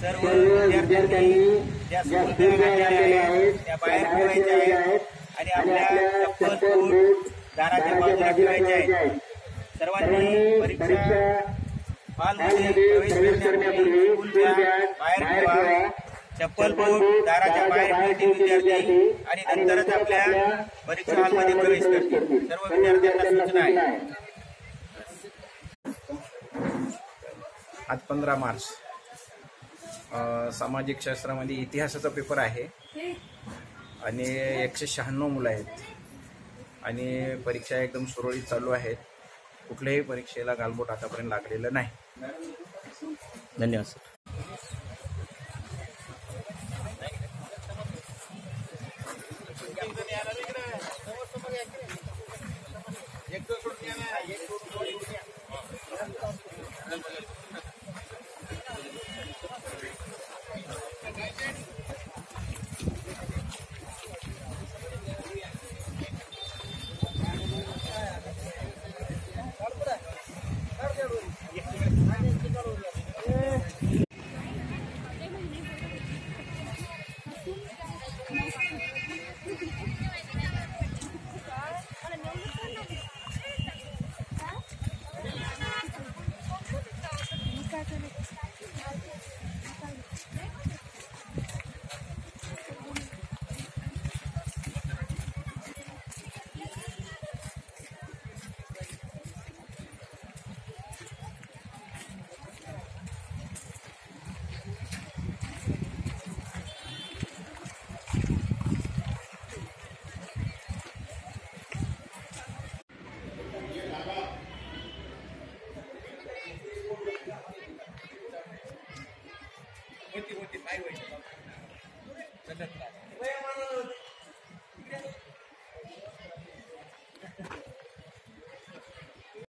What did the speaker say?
सर्व विद्यार्थ्यांनी ज्या स्फूर्तीने आणलेल्या आहेत त्या बाहेर ठेवायच्या आहेत आणि आपल्या चप्पल बूट दाराच्या बाजूला ठेवायचे आहेत. सर्वांनी परीक्षा हॉलमध्ये प्रवेश करण्यापूर्वी स्कूल बॅग बाहेर ठेवा. चप्पल बूट दाराच्या बाहेर ठेवतील विद्यार्थी आणि नंतरच आपल्या परीक्षा हॉलमध्ये प्रवेश करतील. सर्व विद्यार्थ्यांना सूचना आहे. आज 15 मार्च सामाजिक शास्त्रामध्ये इतिहासाचा पेपर आहे आणि 196 मुलं आहेत आणि परीक्षा एकदम सुरळीत चालू आहेत. कुठल्याही परीक्षेला गालबोट आतापर्यंत लागलेलं नाही. धन्यवाद सर. होती पाय